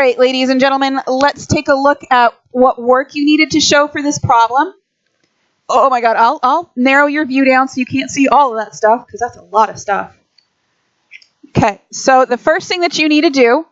right, ladies and gentlemen, let's take a look at what work you needed to show for this problem. Oh my God, I'll narrow your view down so you can't see all of that stuff, because that's a lot of stuff. Okay, so the first thing that you need to do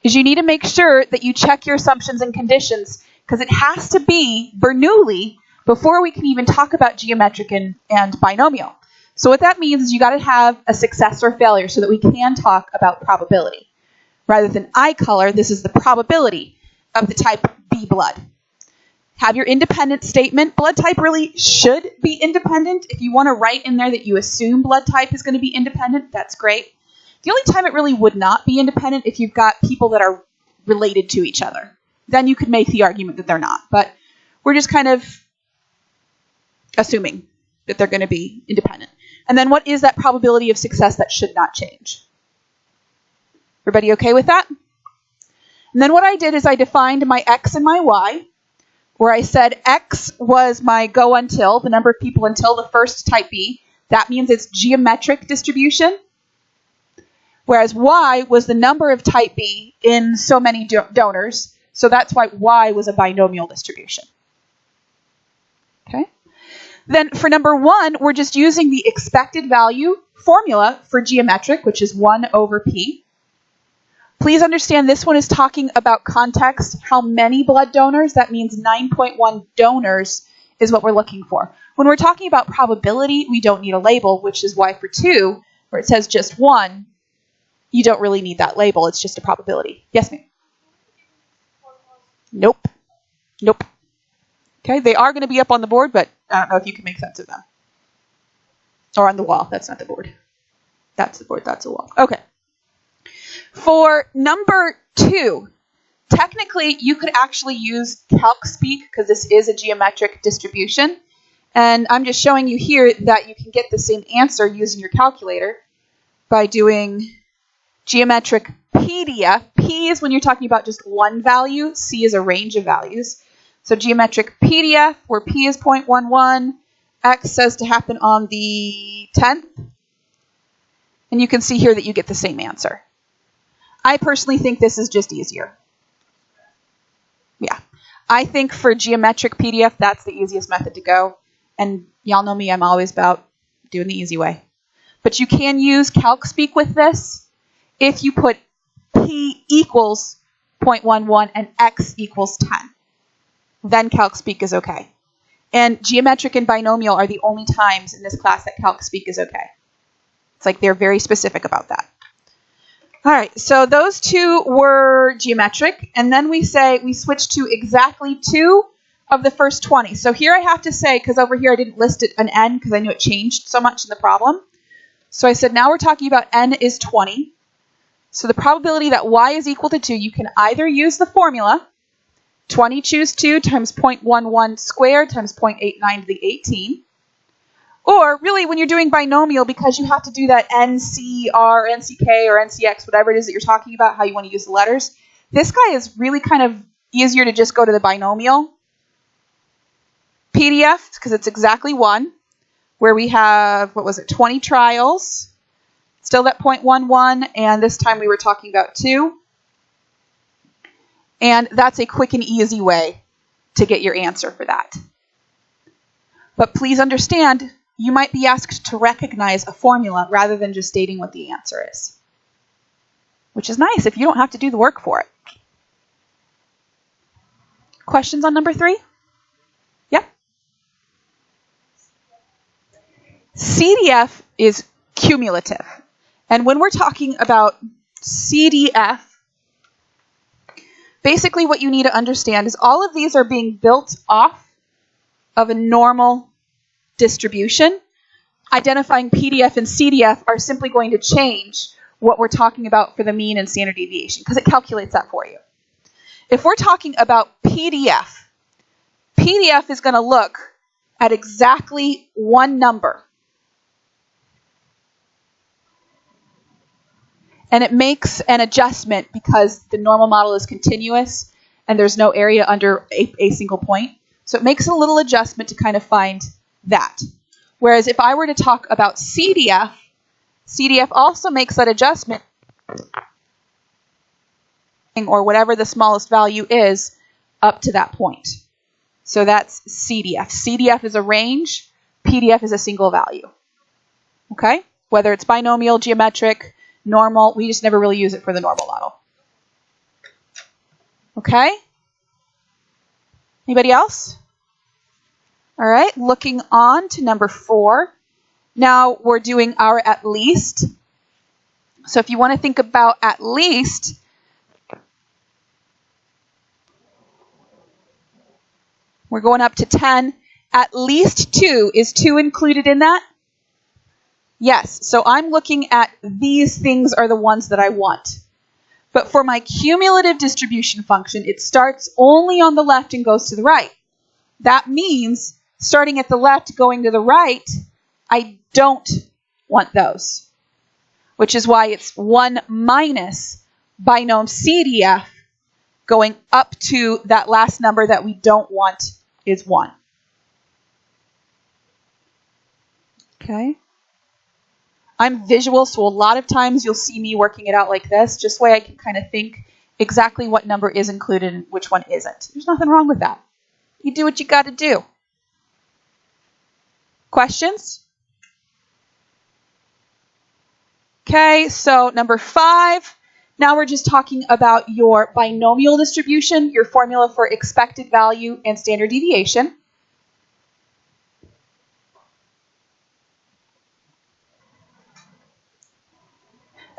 is you need to make sure that you check your assumptions and conditions, because it has to be Bernoulli before we can even talk about geometric and binomial. So what that means is you got to have a success or failure so that we can talk about probability. Rather than eye color, this is the probability of the type B blood. Have your independent statement. Blood type really should be independent. If you want to write in there that you assume blood type is going to be independent, that's great. The only time it really would not be independent if you've got people that are related to each other. Then you could make the argument that they're not. But we're just kind of assuming that they're going to be independent. And then what is that probability of success that should not change? Everybody okay with that? And then what I did is I defined my x and my y, where I said x was my go until, the number of people until the first type B. That means it's geometric distribution. Whereas y was the number of type B in so many donors. So that's why y was a binomial distribution. Okay. Then for number 1, we're just using the expected value formula for geometric, which is 1 over p. Please understand this one is talking about context. How many blood donors? That means 9.1 donors is what we're looking for. When we're talking about probability, we don't need a label, which is why for 2, where it says just 1, you don't really need that label. It's just a probability. Yes, ma'am? Nope. Nope. Okay, they are going to be up on the board, but I don't know if you can make sense of them. Or on the wall. That's not the board. That's the board. That's the wall. Okay. For number 2, technically you could actually use calc speak because this is a geometric distribution. And I'm just showing you here that you can get the same answer using your calculator by doing geometric PDF. P is when you're talking about just one value. C is a range of values. So geometric PDF, where P is 0.11, X says to happen on the 10th. And you can see here that you get the same answer. I personally think this is just easier. Yeah. I think for geometric PDF, that's the easiest method to go. And y'all know me, I'm always about doing the easy way. But you can use calc speak with this if you put P equals 0.11 and X equals 10. Then calc speak is okay. And geometric and binomial are the only times in this class that calc speak is okay. It's like they're very specific about that. All right, so those 2 were geometric, and then we switch to exactly 2 of the first 20. So here I have to say, because over here I didn't list it an n because I knew it changed so much in the problem. So I said now we're talking about n is 20. So the probability that y is equal to 2, you can either use the formula, 20 choose 2 times 0.11 squared times 0.89 to the 18. Or really, when you're doing binomial, because you have to do that NC or NCK or NCX, whatever it is that you're talking about, how you want to use the letters, this guy is really kind of easier to just go to the binomial PDF, because it's exactly 1, where we have, 20 trials, still that 0.11, and this time we were talking about 2. And that's a quick and easy way to get your answer for that. But please understand, you might be asked to recognize a formula rather than just stating what the answer is. Which is nice if you don't have to do the work for it. Questions on number 3? Yep. CDF is cumulative. And when we're talking about CDF, basically what you need to understand is all of these are being built off of a normal distribution. Identifying PDF and CDF are simply going to change what we're talking about for the mean and standard deviation, because it calculates that for you. If we're talking about PDF, PDF is going to look at exactly one number. And it makes an adjustment because the normal model is continuous and there's no area under a single point. So it makes a little adjustment to kind of find that. Whereas if I were to talk about CDF, CDF also makes that adjustment or whatever the smallest value is up to that point. So that's CDF. CDF is a range. PDF is a single value. Okay? Whether it's binomial, geometric, normal, we just never really use it for the normal model. Okay? Anybody else? All right, looking on to number 4. Now we're doing our at least. So if you want to think about at least, we're going up to 10. At least 2. Is 2 included in that? Yes. So I'm looking at these things are the ones that I want. But for my cumulative distribution function, it starts only on the left and goes to the right. That means starting at the left, going to the right, I don't want those. Which is why it's 1 minus binom CDF going up to that last number that we don't want is 1. Okay. I'm visual, so a lot of times you'll see me working it out like this, just so I can kind of think exactly what number is included and which one isn't. There's nothing wrong with that. You do what you got to do. Questions? Okay, so number 5. Now we're just talking about your binomial distribution, your formula for expected value and standard deviation.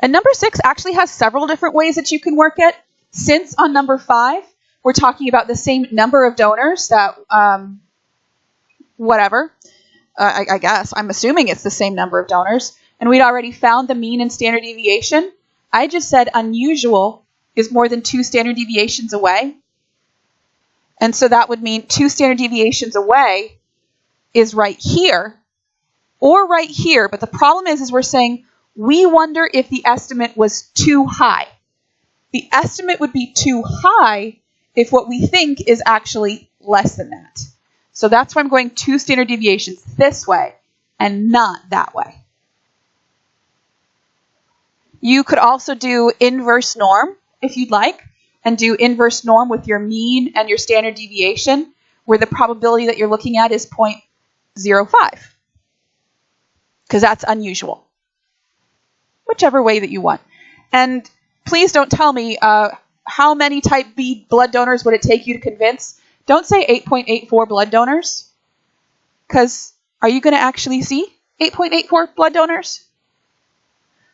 And number 6 actually has several different ways that you can work it. Since on number 5, we're talking about the same number of donors that, I guess, I'm assuming it's the same number of donors. And we'd already found the mean and standard deviation. I just said unusual is more than 2 standard deviations away. And so that would mean 2 standard deviations away is right here or right here. But the problem is we're saying we wonder if the estimate was too high. The estimate would be too high if what we think is actually less than that. So that's why I'm going 2 standard deviations this way and not that way. You could also do inverse norm if you'd like, and do inverse norm with your mean and your standard deviation, where the probability that you're looking at is 0.05, because that's unusual. Whichever way that you want. And please don't tell me how many type B blood donors would it take you to convince. Don't say 8.84 blood donors, because are you going to actually see 8.84 blood donors?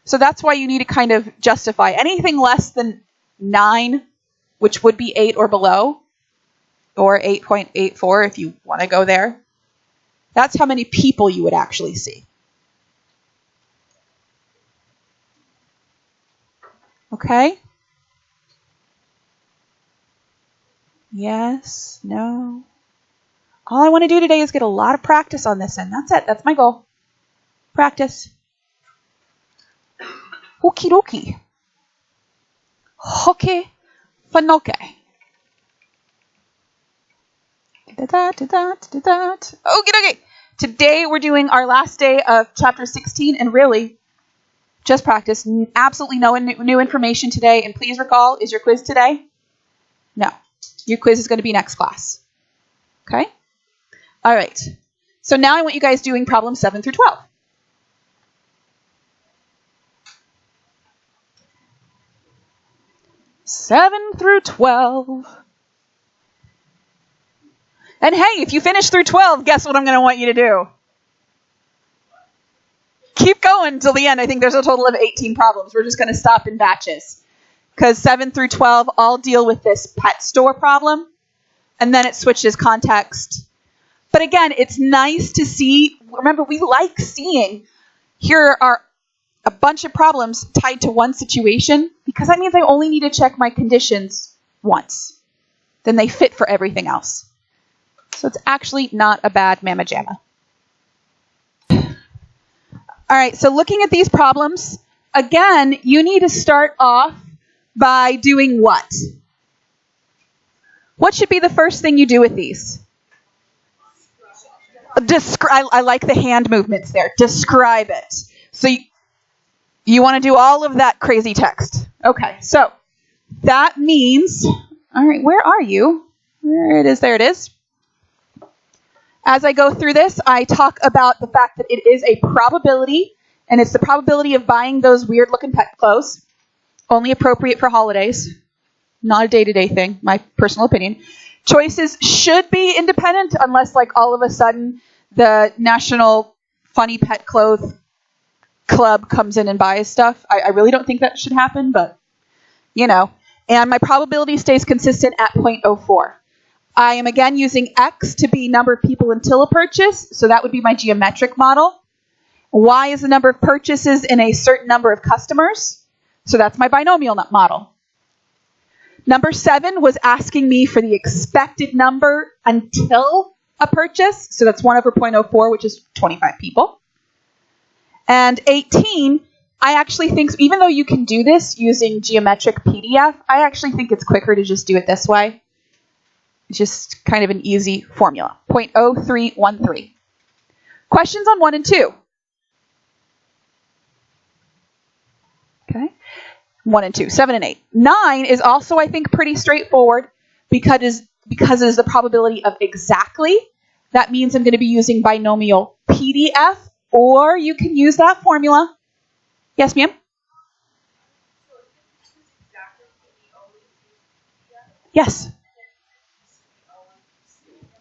So that's why you need to kind of justify anything less than 9, which would be 8 or below, or 8.84 if you want to go there. That's how many people you would actually see. Okay? Yes, no. All I want to do today is get a lot of practice on this, and that's it. That's my goal. Practice. Okie dokie. Hoke fanoke. Okie dokie. Today we're doing our last day of chapter 16, and really, just practice. Absolutely no new information today. And please recall, is your quiz today? No. Your quiz is going to be next class. Okay? All right. So now I want you guys doing problems 7 through 12. Seven through 12. And hey, if you finish through 12, guess what I'm going to want you to do? Keep going until the end. I think there's a total of 18 problems. We're just going to stop in batches. Because 7 through 12 all deal with this pet store problem. And then it switches context. But again, it's nice to see. Remember, we like seeing. Here are a bunch of problems tied to one situation. Because that means I only need to check my conditions once. Then they fit for everything else. So it's actually not a bad mamma jamma. All right, so looking at these problems, again, you need to start off by doing what? What should be the first thing you do with these? I like the hand movements there. Describe it. So you want to do all of that crazy text. Okay, so that means, all right, where are you? There it is. As I go through this, I talk about the fact that it is a probability, and it's the probability of buying those weird-looking pet clothes, only appropriate for holidays, not a day-to-day thing, my personal opinion. Choices should be independent unless, like, all of a sudden the National Funny Pet Clothes Club comes in and buys stuff. I really don't think that should happen, but, you know. And my probability stays consistent at 0.04. I am again using X to be number of people until a purchase, so that would be my geometric model. Y is the number of purchases in a certain number of customers, so that's my binomial model. Number 7 was asking me for the expected number until a purchase, so that's 1 over 0.04, which is 25 people. And 18, I actually think, even though you can do this using geometric PDF, I actually think it's quicker to just do it this way. It's just kind of an easy formula. 0.0313. Questions on 1 and 2? Okay. 1 and 2, 7 and 8. 9 is also, I think, pretty straightforward because it is the probability of exactly. That means I'm going to be using binomial PDF, or you can use that formula. Yes, ma'am? Yes.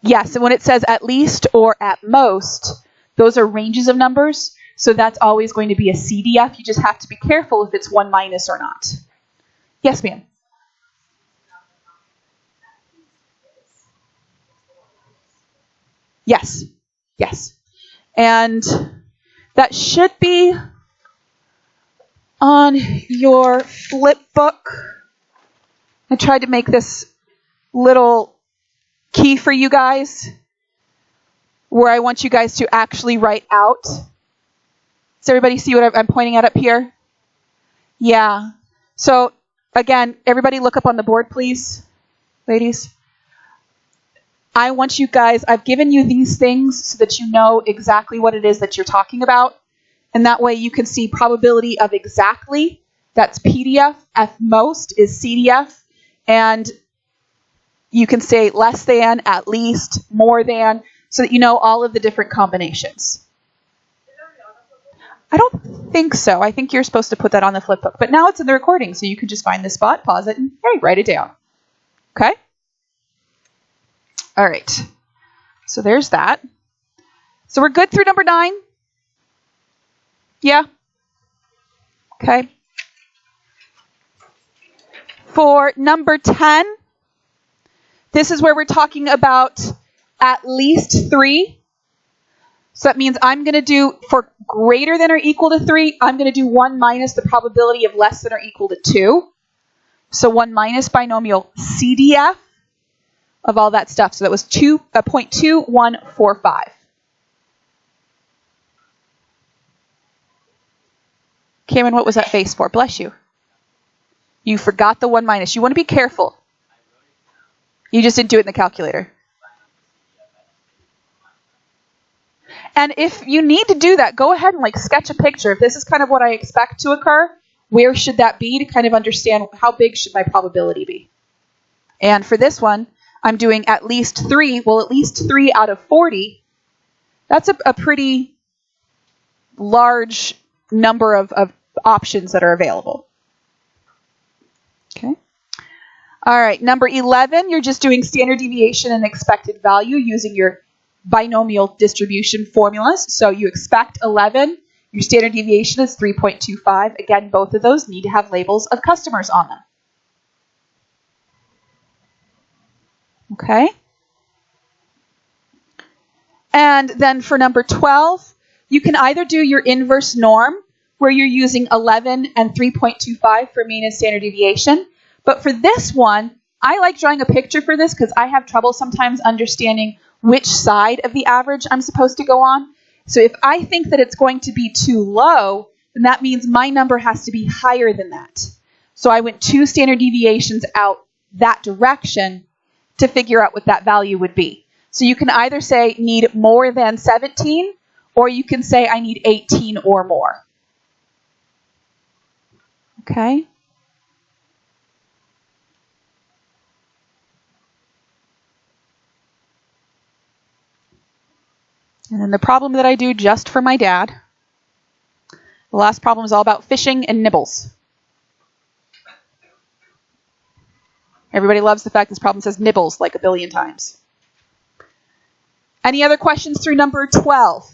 Yes, and when it says at least or at most, those are ranges of numbers, so that's always going to be a CDF. You just have to be careful if it's 1 minus or not. Yes, ma'am? Yes, yes. And that should be on your flip book. I tried to make this little key for you guys where I want you guys to actually write out. Does everybody see what I'm pointing at up here? Yeah. So again, everybody look up on the board, please, ladies. I want you guys, I've given you these things so that you know exactly what it is that you're talking about. And that way you can see probability of exactly. That's PDF. F most is CDF. And you can say less than, at least, more than, so that you know all of the different combinations. I don't think so. I think you're supposed to put that on the flip book. But now it's in the recording, so you can just find the spot, pause it, and hey, write it down. Okay? All right. So there's that. So we're good through number 9? Yeah? Okay. For number 10, this is where we're talking about at least 3. So that means I'm going to do, for greater than or equal to 3, I'm going to do 1 minus the probability of less than or equal to 2. So 1 minus binomial CDF of all that stuff. So that was 0.2145. Cameron, what was that face for? Bless you. You forgot the 1 minus. You want to be careful. You just didn't do it in the calculator. And if you need to do that, go ahead and sketch a picture. If this is kind of what I expect to occur, where should that be to kind of understand how big should my probability be? And for this one, I'm doing at least 3. Well, at least 3 out of 40. That's a pretty large number of options that are available. Okay. All right, number 11, you're just doing standard deviation and expected value using your binomial distribution formulas. So you expect 11. Your standard deviation is 3.25. Again, both of those need to have labels of customers on them. Okay. And then for number 12, you can either do your inverse norm, where you're using 11 and 3.25 for mean and standard deviation. But for this one, I like drawing a picture for this because I have trouble sometimes understanding which side of the average I'm supposed to go on. So if I think that it's going to be too low, then that means my number has to be higher than that. So I went 2 standard deviations out that direction to figure out what that value would be. So you can either say need more than 17, or you can say I need 18 or more. Okay? And then the problem that I do just for my dad. The last problem is all about fishing and nibbles. Everybody loves the fact this problem says nibbles like a billion times. Any other questions through number 12?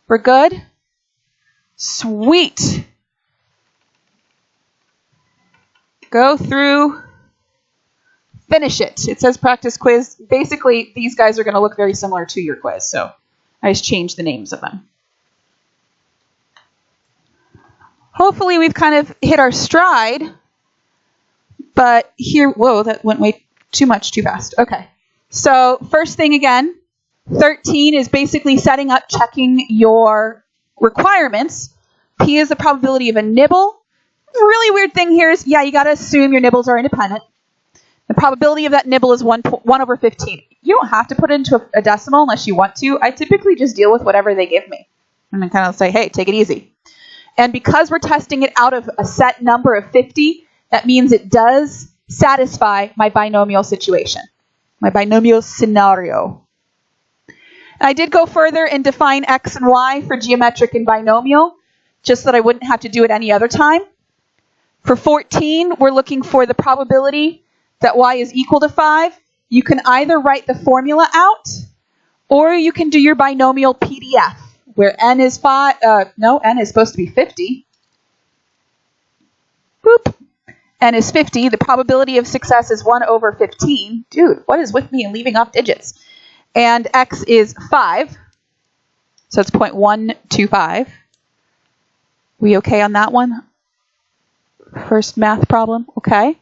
We're good? Sweet. Go through, finish it. It says practice quiz. Basically, these guys are going to look very similar to your quiz, so I just changed the names of them. Hopefully we've kind of hit our stride, but here, whoa, that went way too fast. Okay, so first thing again, 13 is basically setting up, checking your requirements. P is the probability of a nibble. The really weird thing here is, you got to assume your nibbles are independent. The probability of that nibble is 1 over 15. You don't have to put it into a decimal unless you want to. I typically just deal with whatever they give me. And then kind of say, hey, take it easy. And because we're testing it out of a set number of 50, that means it does satisfy my binomial situation, my binomial scenario. And I did go further and define x and y for geometric and binomial, just so that I wouldn't have to do it any other time. For 14, we're looking for the probability that y is equal to 5. You can either write the formula out, or you can do your binomial PDF, where n is 5. N is supposed to be 50. Boop. N is 50. The probability of success is 1 over 15. Dude, what is with me and leaving off digits? And x is 5. So it's 0.125. We okay on that one? First math problem, okay.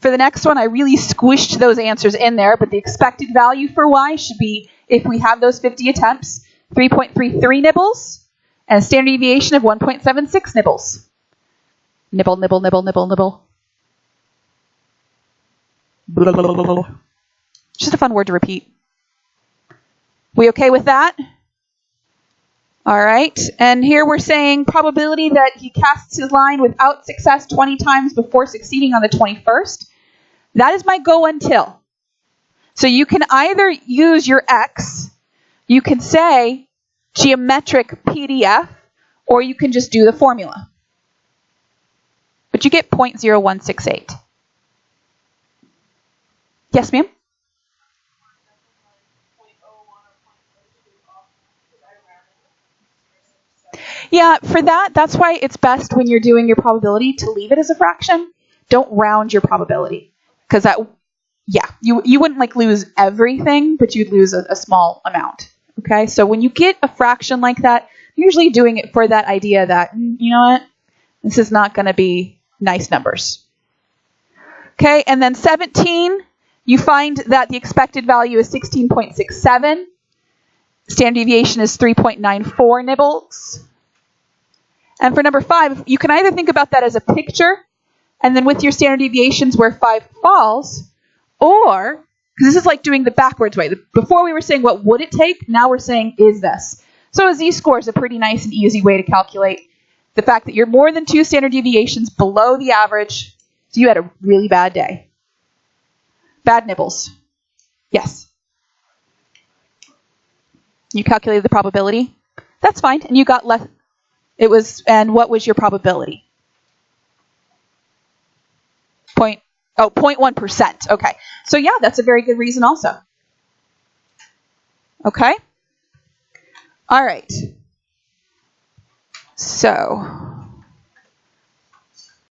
For the next one, I really squished those answers in there, but the expected value for y should be, if we have those 50 attempts, 3.33 nibbles, and a standard deviation of 1.76 nibbles. Nibble, nibble, nibble, nibble, nibble. Blah, blah, blah, blah. Just a fun word to repeat. We okay with that? All right, and here we're saying probability that he casts his line without success 20 times before succeeding on the 21st. That is my go until. So you can either use your x, you can say geometric PDF, or you can just do the formula. But you get 0.0168. Yes, ma'am? Yeah, for that's why it's best when you're doing your probability to leave it as a fraction. Don't round your probability. Because you wouldn't lose everything, but you'd lose a small amount. Okay, so when you get a fraction like that, you're usually doing it for that idea that, you know what, this is not going to be nice numbers. Okay, and then 17, you find that the expected value is 16.67. Standard deviation is 3.94 nibbles. And for number 5, you can either think about that as a picture, and then with your standard deviations where 5 falls, or, because this is like doing the backwards way. Before we were saying what would it take, now we're saying is this. So a z-score is a pretty nice and easy way to calculate the fact that you're more than 2 standard deviations below the average, so you had a really bad day. Bad nibbles. Yes? You calculated the probability? That's fine, and you got less. And what was your probability? 0.1%. Okay. So yeah, that's a very good reason also. Okay? All right. So